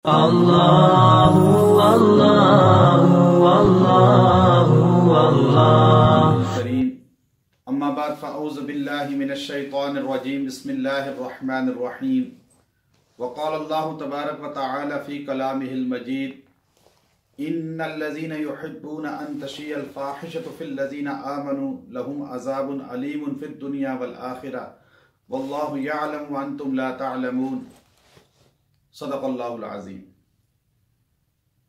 अल्लाहु अल्लाहु अल्लाहु अल्लाह करीम। अम्मा बाद फ़अऊज़ु बिल्लाहि मिनश शैतानिर रजीम। बिस्मिल्लाहिर रहमानिर रहीम। वक़ाल अल्लाहु तबारक व तआला फ़ी कलामिहिल मजीद, इन्नल्लज़ीना युहिब्बूना अन तशिय्यल फ़ाहिशतु फ़िल्लज़ीना आमनू लहुम अज़ाबुन अलीमुन फ़िद दुनिया वल आखिरह वल्लाहु यअलमु व अंतुम ला तअलमून। सदक़ल्लाहुल अज़ीम।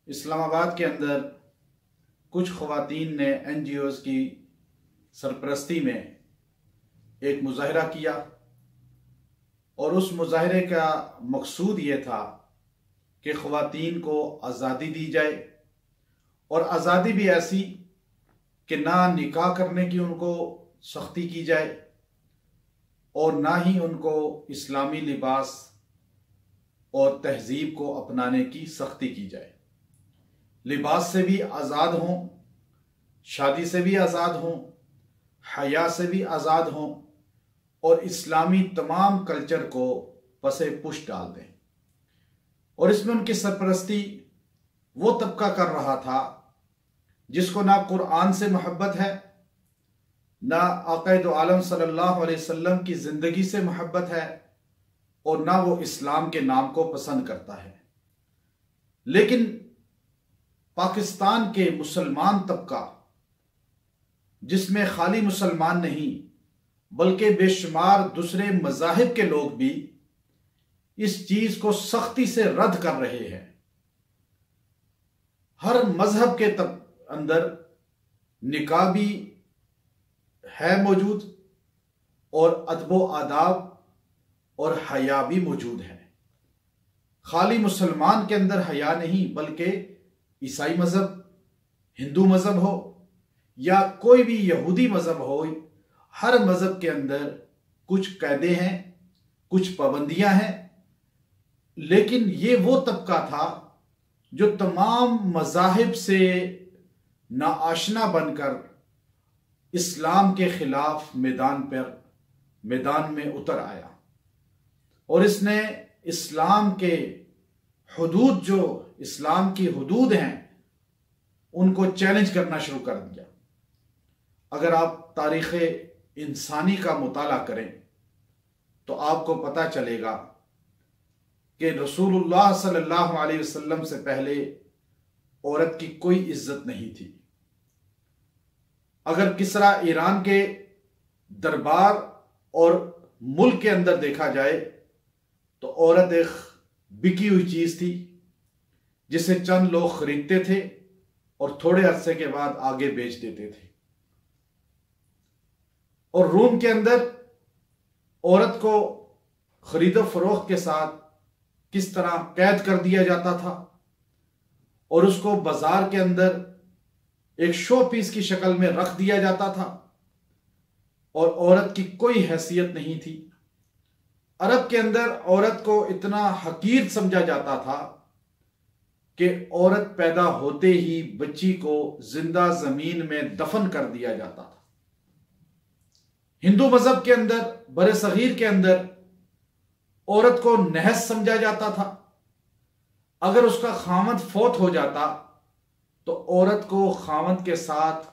इस्लामाबाद के अंदर कुछ ख़वातीन ने NGOs की सरपरस्ती में एक मुज़ाहिरा किया और उस मुज़ाहिरे का मकसूद ये था कि ख़वातीन को आज़ादी दी जाए, और आज़ादी भी ऐसी कि ना निकाह करने की उनको सख्ती की जाए और ना ही उनको इस्लामी लिबास और तहजीब को अपनाने की सख्ती की जाए। लिबास से भी आज़ाद हों, शादी से भी आज़ाद हों, हया से भी आज़ाद हों और इस्लामी तमाम कल्चर को पसे पुश डाल दें। और इसमें उनकी सरपरस्ती वो तबका कर रहा था जिसको ना कुरान से मोहब्बत है, ना आक़ाए दो आलम सल्लल्लाहु अलैहि वसल्लम की ज़िंदगी से मोहब्बत है, और ना वो इस्लाम के नाम को पसंद करता है। लेकिन पाकिस्तान के मुसलमान तबका, जिसमें खाली मुसलमान नहीं बल्कि बेशुमार दूसरे मज़ाहिब के लोग भी इस चीज को सख्ती से रद्द कर रहे हैं। हर मजहब के अंदर निकाह भी है मौजूद और अदब आदाब और हया भी मौजूद है। खाली मुसलमान के अंदर हया नहीं बल्कि ईसाई मजहब, हिंदू मजहब हो या कोई भी यहूदी मजहब हो, हर मजहब के अंदर कुछ कायदे हैं, कुछ पाबंदियां हैं। लेकिन ये वो तबका था जो तमाम मजाहिब से नाआशना बनकर इस्लाम के खिलाफ मैदान में उतर आया और इसने इस्लाम के हुदूद, जो इस्लाम की हुदूद हैं, उनको चैलेंज करना शुरू कर दिया। अगर आप तारीख़ इंसानी का मुताला करें तो आपको पता चलेगा कि रसूलुल्लाह सल्लल्लाहु अलैहि वसल्लम से पहले औरत की कोई इज्जत नहीं थी। अगर किसरा ईरान के दरबार और मुल्क के अंदर देखा जाए तो औरत एक बिकी हुई चीज थी जिसे चंद लोग खरीदते थे और थोड़े अरसे के बाद आगे बेच देते थे। और रूम के अंदर औरत को खरीदो फरोख्त के साथ किस तरह कैद कर दिया जाता था और उसको बाजार के अंदर एक शो पीस की शक्ल में रख दिया जाता था और औरत की कोई हैसियत नहीं थी। अरब के अंदर औरत को इतना हकीर समझा जाता था कि औरत पैदा होते ही बच्ची को जिंदा जमीन में दफन कर दिया जाता था। हिंदू मजहब के अंदर, बरे सगीर के अंदर औरत को नहस समझा जाता था। अगर उसका खामद फौत हो जाता तो औरत को खामद के साथ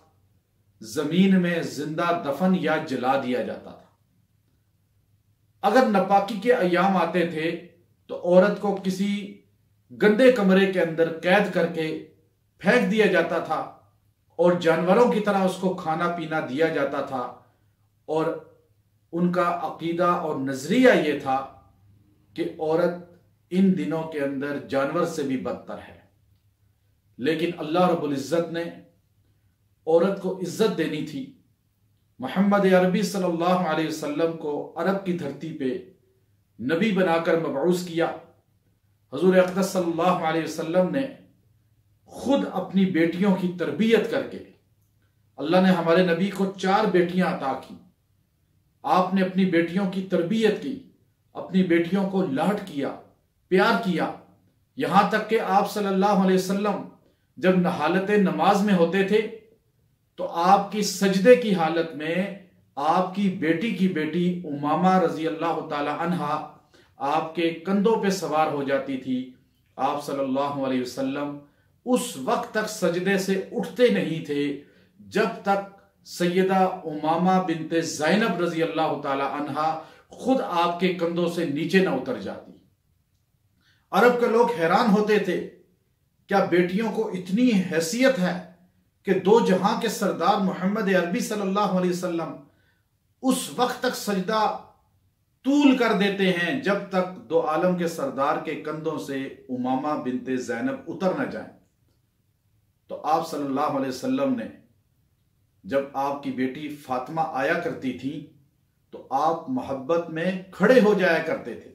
जमीन में जिंदा दफन या जला दिया जाता था। अगर नपाकी के अयाम आते थे तो औरत को किसी गंदे कमरे के अंदर कैद करके फेंक दिया जाता था और जानवरों की तरह उसको खाना पीना दिया जाता था। और उनका अकीदा और नजरिया यह था कि औरत इन दिनों के अंदर जानवर से भी बदतर है। लेकिन अल्लाह रब्बुल इज्जत ने औरत को इज्जत देनी थी। मोहम्मद अरबी सल्लल्लाहु अलैहि वसल्लम को अरब की धरती पे नबी बनाकर मबऊस किया। हुजूर अक़दस सल्लल्लाहु अलैहि वसल्लम ने खुद अपनी बेटियों की तरबियत करके, अल्लाह ने हमारे नबी को 4 बेटियां अता की। आपने अपनी बेटियों की तरबियत की, अपनी बेटियों को लाड किया, प्यार किया, यहां तक कि आप सल्लल्लाहु अलैहि वसल्लम जब हालत नमाज में होते थे तो आपकी सजदे की हालत में आपकी बेटी की बेटी उमामा रजी अल्लाह ताला अन्हा आपके कंधों पे सवार हो जाती थी, आप सल्लल्लाहु अलैहि वसल्लम उस वक्त तक सजदे से उठते नहीं थे जब तक सैयदा उमामा बिनते ज़ैनब रजी अल्लाह ताला अन्हा खुद आपके कंधों से नीचे ना उतर जाती। अरब के लोग हैरान होते थे, क्या बेटियों को इतनी हैसियत है कि दो जहां के सरदार मोहम्मद अरबी सल्लल्लाहु अलैहि वसल्लम उस वक्त तक सजदा तूल कर देते हैं जब तक दो आलम के सरदार के कंधों से उमामा बिनते ज़ैनब उतर न जाए। तो आप सल्लल्लाहु अलैहि वसल्लम ने जब आपकी बेटी फातिमा आया करती थी तो आप मोहब्बत में खड़े हो जाया करते थे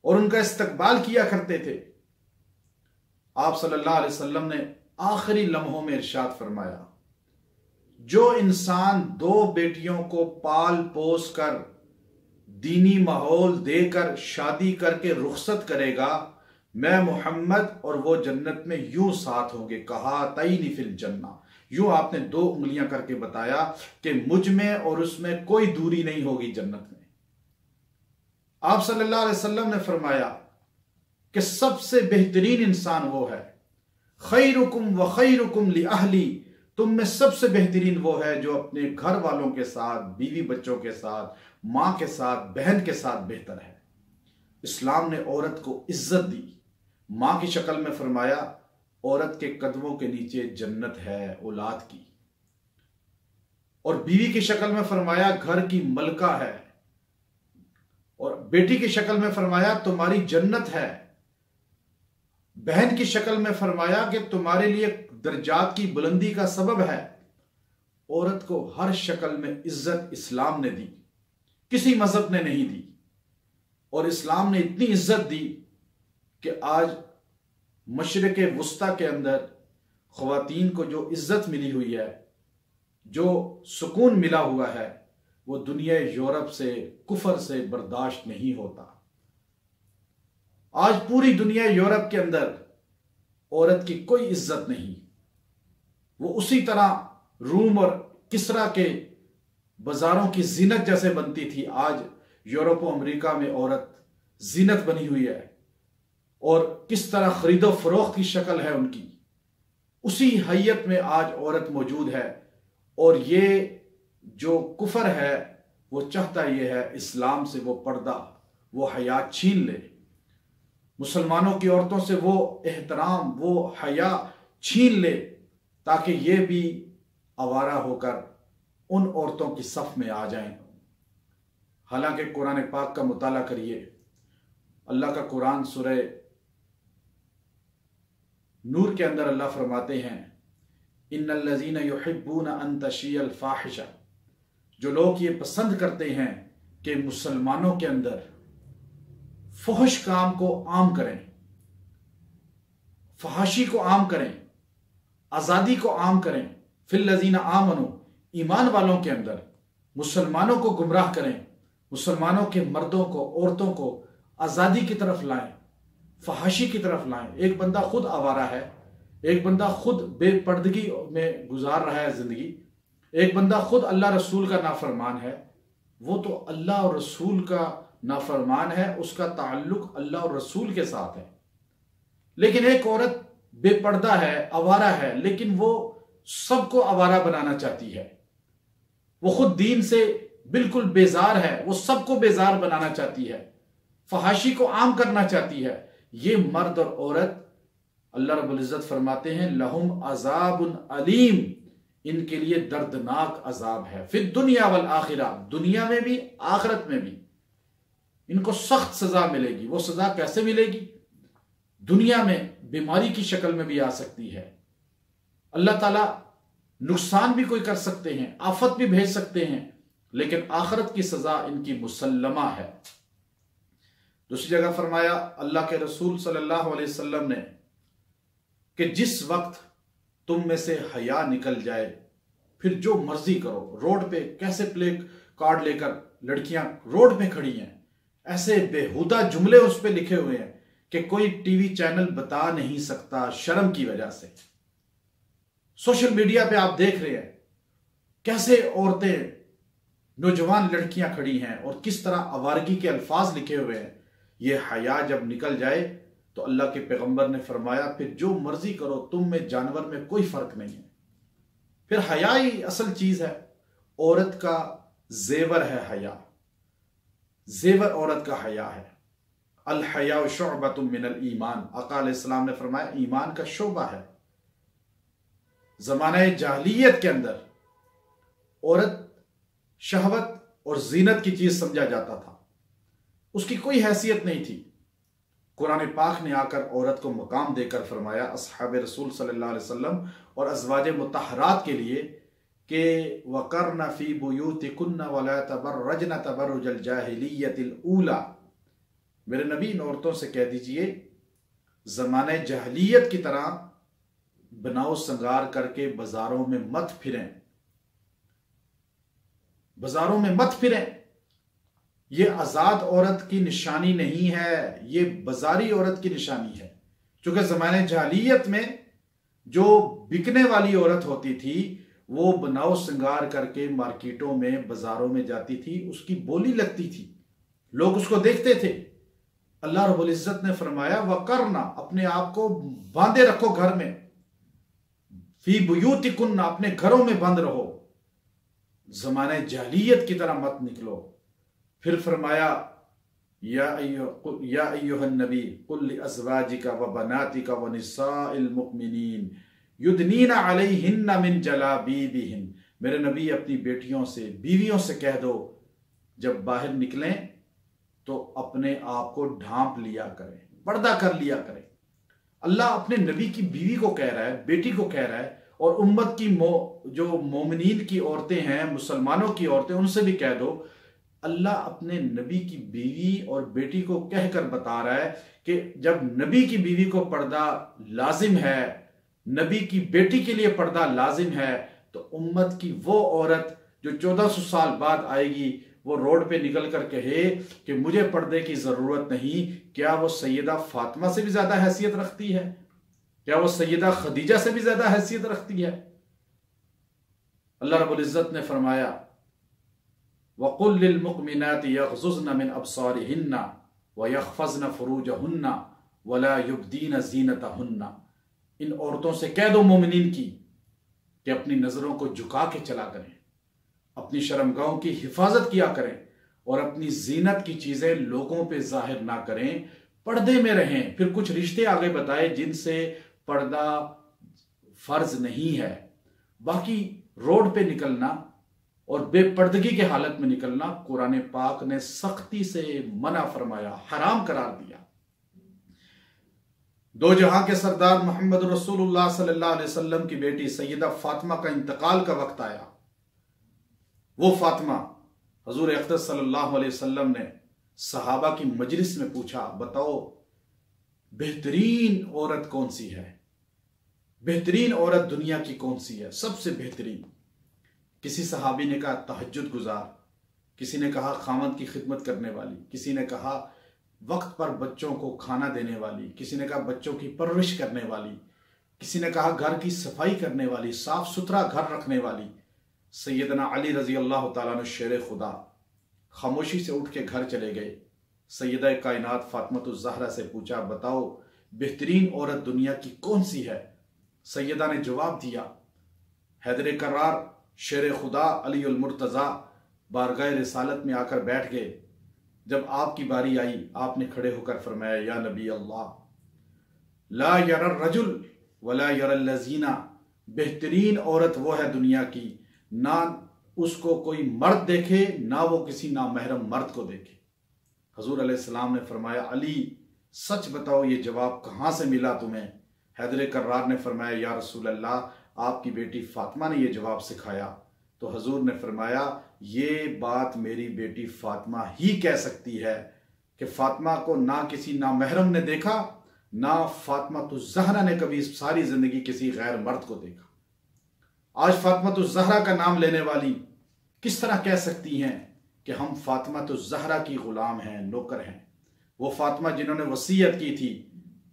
और उनका इस्तकबाल किया करते थे। आप सल्लल्लाहु अलैहि वसल्लम ने आखिरी लम्हों में इरशाद फरमाया, जो इंसान दो बेटियों को पाल पोस कर दीनी माहौल देकर शादी करके रुखसत करेगा, मैं मोहम्मद और वो जन्नत में यूं साथ होंगे। कहा तईनी फिल जन्ना, यूं आपने दो उंगलियां करके बताया कि मुझ में और उसमें कोई दूरी नहीं होगी जन्नत में। आप सल्लल्लाहु अलैहि वसल्लम ने फरमाया कि सबसे बेहतरीन इंसान वो है, खैरुकुम व खैरुकुम लि अहली, तुम में सबसे बेहतरीन वो है जो अपने घर वालों के साथ, बीवी बच्चों के साथ, मां के साथ, बहन के साथ बेहतर है। इस्लाम ने औरत को इज्जत दी। मां की शक्ल में फरमाया औरत के कदमों के नीचे जन्नत है औलाद की, और बीवी की शक्ल में फरमाया घर की मलका है, और बेटी की शक्ल में फरमाया तुम्हारी जन्नत है। बहन की शक्ल में फरमाया कि तुम्हारे लिए दर्जात की बुलंदी का सबब है। औरत को हर शक्ल में इज्जत इस्लाम ने दी, किसी मजहब ने नहीं दी। और इस्लाम ने इतनी इज्जत दी कि आज मशरिक़ वुस्ता के अंदर ख़वातीन को जो इज्जत मिली हुई है, जो सुकून मिला हुआ है, वो दुनिया यूरोप से, कुफर से बर्दाश्त नहीं होता। आज पूरी दुनिया यूरोप के अंदर औरत की कोई इज्जत नहीं। वो उसी तरह रूम और किसरा के बाजारों की जीनत जैसे बनती थी, आज यूरोप और अमेरिका में औरत जीनत बनी हुई है, और किस तरह खरीदो फरोख्त की शक्ल है उनकी, उसी हैयत में आज औरत मौजूद है। और ये जो कुफर है वो चाहता ये है इस्लाम से वो पर्दा, वो हया छीन ले, मुसलमानों की औरतों से वो एहतराम, वो हया छीन ले, ताकि ये भी आवारा होकर उन औरतों की सफ में आ जाएं। हालांकि कुरान पाक का मुताला करिए, अल्लाह का कुरान सूरह नूर के अंदर अल्लाह फरमाते हैं, इन्नल्लज़ीना युहिब्बूना अन तशियल फाहिशा, जो लोग ये पसंद करते हैं कि मुसलमानों के अंदर फहश काम को आम करें, फहाशी को आम करें, आजादी को आम करें, फिल्लज़ीना आमनू, ईमान वालों के अंदर मुसलमानों को गुमराह करें, मुसलमानों के मर्दों को, औरतों को आजादी की तरफ लाएं, फहाशी की तरफ लाएं। एक बंदा खुद आवारा है, एक बंदा खुद बेपर्दगी में गुजार रहा है जिंदगी, एक बंदा खुद अल्लाह रसूल का नाफरमान है, वो तो अल्लाह और रसूल का नाफरमान है, उसका ताल्लुक अल्लाह और रसूल के साथ है। लेकिन एक औरत बेपर्दा है, आवारा है, लेकिन वो सबको आवारा बनाना चाहती है। वो खुद दीन से बिल्कुल बेजार है, वो सबको बेजार बनाना चाहती है, फहाशी को आम करना चाहती है। ये मर्द और औरत, अल्लाह रब्बुल इज्जत फरमाते हैं, लहुम अजाबुन अलीम, इनके लिए दर्दनाक अजाब है, फिर दुनिया वल आखिरा, दुनिया में भी आखिरत में भी इनको सख्त सजा मिलेगी। वो सजा कैसे मिलेगी? दुनिया में बीमारी की शक्ल में भी आ सकती है, अल्लाह ताला नुकसान भी कोई कर सकते हैं, आफत भी भेज सकते हैं, लेकिन आखिरत की सजा इनकी मुसल्लमा है। दूसरी जगह फरमाया अल्लाह के रसूल सल्लल्लाहु अलैहि वसल्लम ने कि जिस वक्त तुम में से हया निकल जाए फिर जो मर्जी करो। रोड पे कैसे प्ले कार्ड लेकर लड़कियां रोड पे खड़ी हैं, ऐसे बेहुदा जुमले उस पे लिखे हुए हैं कि कोई टीवी चैनल बता नहीं सकता शर्म की वजह से। सोशल मीडिया पे आप देख रहे हैं कैसे औरतें, नौजवान लड़कियां खड़ी हैं और किस तरह आवारगी के अल्फाज लिखे हुए हैं। ये हया जब निकल जाए तो अल्लाह के पैगंबर ने फरमाया फिर जो मर्जी करो, तुम में जानवर में कोई फर्क नहीं है। फिर हया ही असल चीज है, औरत का जेवर है हया, जेवर औरत का हया है। अल हया शुअबतुम मिनल ईमान, आका अलैहिस्सलाम ने फरमाया ईमान का शोबा है। ज़माने जाहिलियत के अंदर औरत शहवत और जीनत की चीज समझा जाता था, उसकी कोई हैसियत नहीं थी। कुरान पाक ने आकर औरत को मकाम देकर फरमाया अस्हाब रसूल सल्लल्लाहु अलैहि वसल्लम और अज़वाज मुतहरात के लिए कि वक़रना फी बुयूतिकुन्ना वला तबर्रजना तबर्रुजल जाहिलियतिल ऊला, मेरे नबी इन औरतों से कह दीजिए ज़माने जाहिलियत की तरह बनाओ संगार करके बाजारों में मत फिरें, बाजारों में मत फिरें। ये आजाद औरत की निशानी नहीं है, ये बाजारी औरत की निशानी है। क्योंकि ज़माने जाहिलियत में जो बिकने वाली औरत होती थी वो बनाओ श्रृंगार करके मार्केटों में बाजारों में जाती थी, उसकी बोली लगती थी, लोग उसको देखते थे। अल्लाह रब्बुल इज्जत ने फरमाया वकरना, अपने आप को बांधे रखो घर में, फी बुयूतिकुन्ना, अपने घरों में बंद रहो, ज़माने जाहिलियत की तरह मत निकलो। फिर फरमाया या अय्युहन नबी कुल लिअज़वाजिका व बनातिका व निसाइल मुमिनीन युदनीना अलैहिन्ना मिन जलाबीबिहिन, मेरे नबी अपनी बेटियों से बीवियों से कह दो जब बाहर निकलें तो अपने आप को ढांप लिया करें, पर्दा कर लिया करें। अल्लाह अपने नबी की बीवी को कह रहा है, बेटी को कह रहा है, और उम्मत की जो मोमिनीन की औरतें हैं, मुसलमानों की औरतें, उनसे भी कह दो। अल्लाह अपने नबी की बीवी और बेटी को कहकर बता रहा है कि जब नबी की बीवी को पर्दा लाजिम है, नबी की बेटी के लिए पर्दा लाजिम है, तो उम्मत की वो औरत जो 1400 साल बाद आएगी वो रोड पे निकल कर कहे कि मुझे पर्दे की जरूरत नहीं, क्या वो सैयदा फातिमा से भी ज्यादा हैसियत रखती है? क्या वो सैयदा खदीजा से भी ज्यादा हैसियत रखती है? अल्लाह रब्बुल इज्जत ने फरमाया वक़ुल लिल मुमिनाति यग़ज़ुज़्न मिन अब्सारिहिन्ना व यहफ़ज़्न फ़ुरूजहुन्ना वला युब्दीन ज़ीनतहुन्ना, इन औरतों से कह दो मोमिनीन की कि अपनी नजरों को झुका के चला करें, अपनी शर्मगाहों की हिफाजत किया करें और अपनी जीनत की चीजें लोगों पे जाहिर ना करें, पर्दे में रहें। फिर कुछ रिश्ते आगे बताए जिनसे पर्दा फर्ज नहीं है, बाकी रोड पे निकलना और बेपर्दगी के हालत में निकलना कुरान पाक ने सख्ती से मना फरमाया, हराम करार दिया। दो जहां के सरदार मोहम्मद रसूलुल्लाह सल्लल्लाहु अलैहि वसल्लम की बेटी सैयदा फातिमा का इंतकाल का वक्त आया। वो फातिमा हजूर अक़दस सल्लल्लाहु अलैहि वसल्लम ने सहाबा की मजलिस में पूछा, बताओ बेहतरीन औरत कौन सी है, बेहतरीन औरत दुनिया की कौन सी है, सबसे बेहतरीन? किसी सहाबी ने कहा तहज्जुद गुजार, किसी ने कहा खामद की खिदमत करने वाली, किसी ने कहा वक्त पर बच्चों को खाना देने वाली, किसी ने कहा बच्चों की परवरिश करने वाली, किसी ने कहा घर की सफाई करने वाली, साफ सुथरा घर रखने वाली। सैयदना अली रजी अल्लाह तआला अन्हु शेर खुदा खामोशी से उठ के घर चले गए। सैयदा कायनात फातिमातुज़ ज़हरा से पूछा, बताओ बेहतरीन औरत दुनिया की कौन सी है? सैयदा ने जवाब दिया, हैदर करार शेर खुदा अली उल मुर्तज़ा बारगाह रिसालत में आकर बैठ गए। जब आपकी बारी आई आपने खड़े होकर फरमाया, या नबी अल्लाह ला यरर रजुल वला यरल लज़ीना, बेहतरीन औरत वो है दुनिया की, ना उसको कोई मर्द देखे ना वो किसी नामहरम मर्द को देखे। हजूर अलैहिस्सलाम ने फरमाया, अली सच बताओ ये जवाब कहाँ से मिला तुम्हें? हैदर कर्रार ने फरमाया, या रसूल अल्लाह, आपकी बेटी फातिमा ने यह जवाब सिखाया। तो हजूर ने फरमाया, ये बात मेरी बेटी फातिमा ही कह सकती है कि फातिमा को ना किसी नामहरम ने देखा, ना फातिमातुज़ ज़हरा ने कभी सारी जिंदगी किसी गैर मर्द को देखा। आज फातिमातुज़ ज़हरा का नाम लेने वाली किस तरह कह सकती हैं कि हम फातिमातुज़ ज़हरा की गुलाम हैं, नौकर हैं? वो फातिमा जिन्होंने वसीयत की थी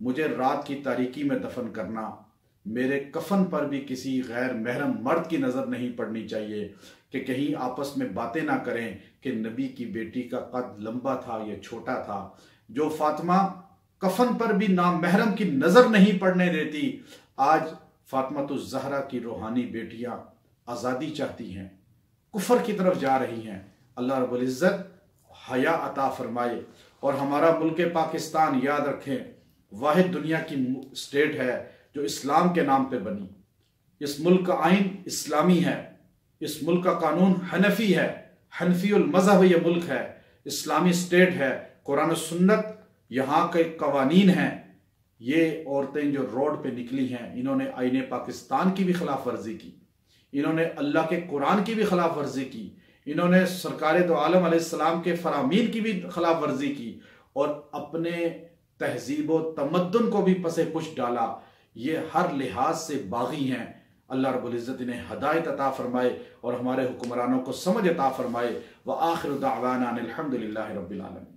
मुझे रात की तारीकी में दफन करना, मेरे कफन पर भी किसी गैर महरम मर्द की नजर नहीं पड़नी चाहिए कि कहीं आपस में बातें ना करें कि नबी की बेटी का कद लंबा था या छोटा था। जो फातिमा कफन पर भी नामहरम की नजर नहीं पड़ने देती। आज फातिमातुज़ ज़हरा की रूहानी बेटियां आज़ादी चाहती हैं, कुफर की तरफ जा रही हैं। अल्लाह रब्बुल इज़्ज़त हया अता फरमाए और हमारा मुल्क पाकिस्तान, याद रखें, वाहिद दुनिया की स्टेट है जो इस्लाम के नाम पे बनी। इस मुल्क का आइन इस्लामी है, इस मुल्क का कानून हनफी है, हनफीउल मज़हब ये मुल्क है, इस्लामी स्टेट है, कुरान और सुन्नत यहाँ के कवानीन हैं। ये औरतें जो रोड पे निकली हैं, इन्होंने आईने पाकिस्तान की भी खिलाफ वर्जी की, इन्होंने अल्लाह के कुरान की भी खिलाफ वर्जी की, इन्होंने सरकार दो आलम अलैहिस्सलाम के फरामीन की भी खिलाफ वर्जी की और अपने तहजीब व तमद्दुन को भी पसे पुश डाला। ये हर लिहाज से बागी हैं। अल्लाह रब्बुल इज़्ज़त इन्हें हदायत अता फरमाए और हमारे हुक्मरानों को समझ अता फरमाए। व आखिर दावाना अनिल हम्दुलिल्लाहि रब्बिल आलमीन।